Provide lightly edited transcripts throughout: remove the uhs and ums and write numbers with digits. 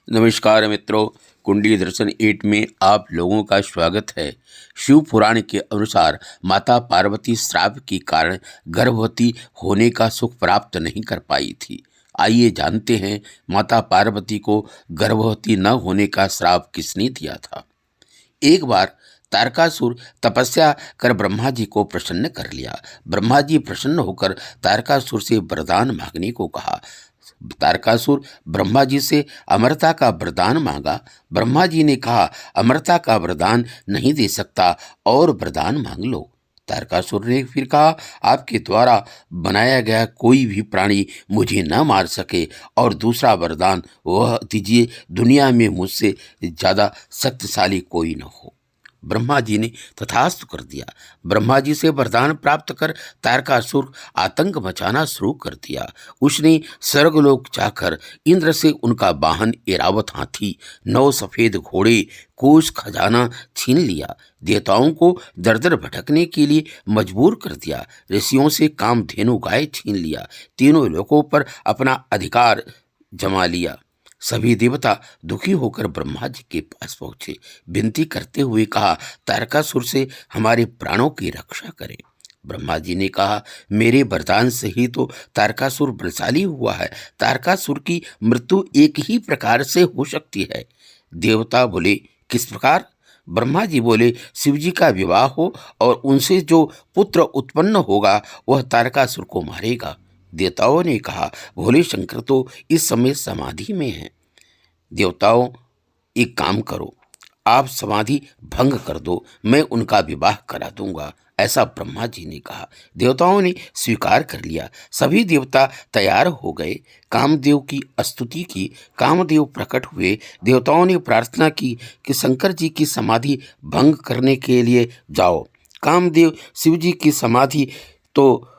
नमस्कार मित्रों, कुंडली दर्शन 8 में आप लोगों का स्वागत है। शिव पुराण के अनुसार माता पार्वती श्राप के कारण गर्भवती होने का सुख प्राप्त नहीं कर पाई थी। आइए जानते हैं माता पार्वती को गर्भवती न होने का श्राप किसने दिया था। एक बार तारकासुर तपस्या कर ब्रह्मा जी को प्रसन्न कर लिया। ब्रह्मा जी प्रसन्न होकर तारकासुर से वरदान मांगने को कहा। तारकासुर ब्रह्मा जी से अमरता का वरदान मांगा। ब्रह्मा जी ने कहा, अमरता का वरदान नहीं दे सकता और वरदान मांग लो। तारकासुर ने फिर कहा, आपके द्वारा बनाया गया कोई भी प्राणी मुझे न मार सके और दूसरा वरदान वह दीजिए, दुनिया में मुझसे ज्यादा शक्तिशाली कोई न हो। ब्रह्मा जी ने तथास्तु कर दिया। ब्रह्मा जी से वरदान प्राप्त कर तारकासुर आतंक मचाना शुरू कर दिया। उसने स्वर्गलोक जाकर इंद्र से उनका वाहन ऐरावत हाथी, 9 सफेद घोड़े, कोष खजाना छीन लिया। देवताओं को दर दर भटकने के लिए मजबूर कर दिया। ऋषियों से कामधेनु गाय छीन लिया। तीनों लोकों पर अपना अधिकार जमा लिया। सभी देवता दुखी होकर ब्रह्मा जी के पास पहुंचे, विनती करते हुए कहा, तारकासुर से हमारे प्राणों की रक्षा करें। ब्रह्मा जी ने कहा, मेरे वरदान से ही तो तारकासुर बलशाली हुआ है। तारकासुर की मृत्यु एक ही प्रकार से हो सकती है। देवता बोले, किस प्रकार? ब्रह्मा जी बोले, शिव जी का विवाह हो और उनसे जो पुत्र उत्पन्न होगा वह तारकासुर को मारेगा। देवताओं ने कहा, भोले शंकर तो इस समय समाधि में हैं। देवताओं, एक काम करो, आप समाधि भंग कर दो, मैं उनका विवाह करा दूंगा, ऐसा ब्रह्मा जी ने कहा। देवताओं ने स्वीकार कर लिया। सभी देवता तैयार हो गए। कामदेव की स्तुति की। कामदेव प्रकट हुए। देवताओं ने प्रार्थना की कि शंकर जी की समाधि भंग करने के लिए जाओ। कामदेव शिव जी की समाधि तो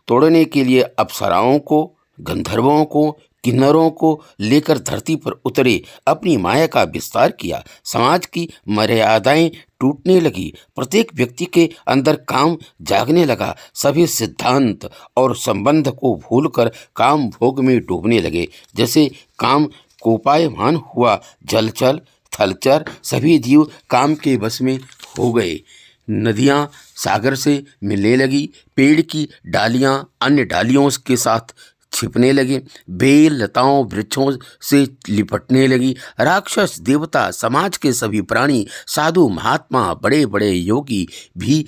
तोड़ने के लिए अप्सराओं को, गंधर्वों को, किन्नरों को लेकर धरती पर उतरे। अपनी माया का विस्तार किया। समाज की मर्यादाएं टूटने लगी। प्रत्येक व्यक्ति के अंदर काम जागने लगा। सभी सिद्धांत और संबंध को भूलकर काम भोग में डूबने लगे। जैसे काम कोपायमान हुआ, जलचर थलचर सभी जीव काम के वश में हो गए। नदियां सागर से मिलने लगी। पेड़ की डालियां अन्य डालियों के साथ छिपने लगे। बेल लताओं वृक्षों से लिपटने लगी। राक्षस देवता समाज के सभी प्राणी, साधु महात्मा, बड़े बड़े योगी भी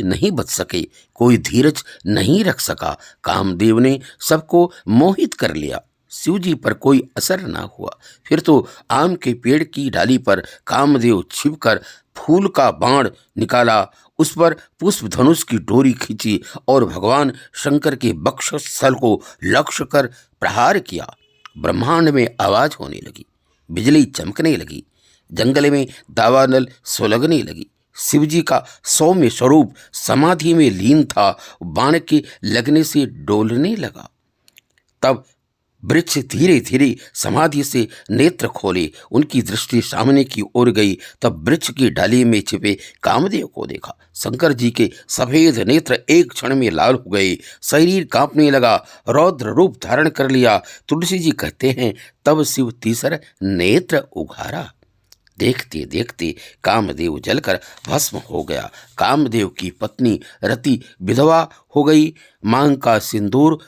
नहीं बच सके। कोई धीरज नहीं रख सका। कामदेव ने सबको मोहित कर लिया। शिव जी पर कोई असर ना हुआ। फिर तो आम के पेड़ की डाली पर कामदेव छिपकर फूल का बाण निकाला, उस पर पुष्प धनुष की डोरी खींची और भगवान शंकर के वक्षस्थल को लक्ष्य कर प्रहार किया। ब्रह्मांड में आवाज होने लगी, बिजली चमकने लगी, जंगल में दावानल सुलगने लगी। शिवजी का सौम्य स्वरूप समाधि में लीन था, बाण के लगने से डोलने लगा। तब वृक्ष धीरे धीरे समाधि से नेत्र खोले। उनकी दृष्टि सामने की ओर गई। तब वृक्ष की डाली में छिपे कामदेव को देखा। शंकर जी के सफेद नेत्र एक क्षण में लाल हो गए। शरीर कांपने लगा, रौद्र रूप धारण कर लिया। तुलसी जी कहते हैं, तब शिव तीसरा नेत्र उघारा। देखते देखते कामदेव जलकर भस्म हो गया। कामदेव की पत्नी रति विधवा हो गई। मांग का सिंदूर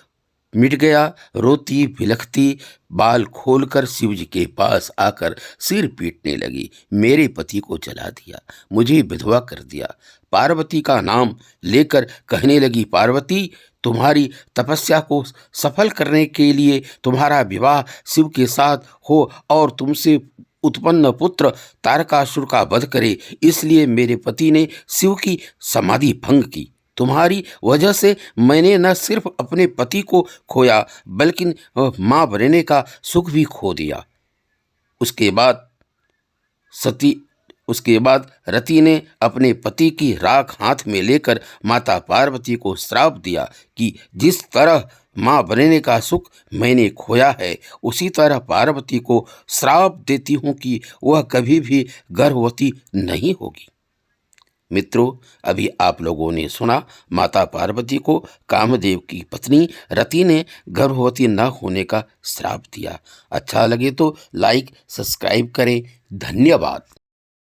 मिट गया। रोती बिलखती बाल खोलकर शिव जी के पास आकर सिर पीटने लगी। मेरे पति को जला दिया, मुझे विधवा कर दिया। पार्वती का नाम लेकर कहने लगी, पार्वती, तुम्हारी तपस्या को सफल करने के लिए तुम्हारा विवाह शिव के साथ हो और तुमसे उत्पन्न पुत्र तारकासुर का वध करे, इसलिए मेरे पति ने शिव की समाधि भंग की। तुम्हारी वजह से मैंने न सिर्फ अपने पति को खोया बल्कि मां बनने का सुख भी खो दिया। उसके बाद सती उसके बाद रति ने अपने पति की राख हाथ में लेकर माता पार्वती को श्राप दिया कि जिस तरह मां बनने का सुख मैंने खोया है, उसी तरह पार्वती को श्राप देती हूं कि वह कभी भी गर्भवती नहीं होगी। मित्रों, अभी आप लोगों ने सुना माता पार्वती को कामदेव की पत्नी रति ने गर्भवती न होने का श्राप दिया। अच्छा लगे तो लाइक सब्सक्राइब करें। धन्यवाद।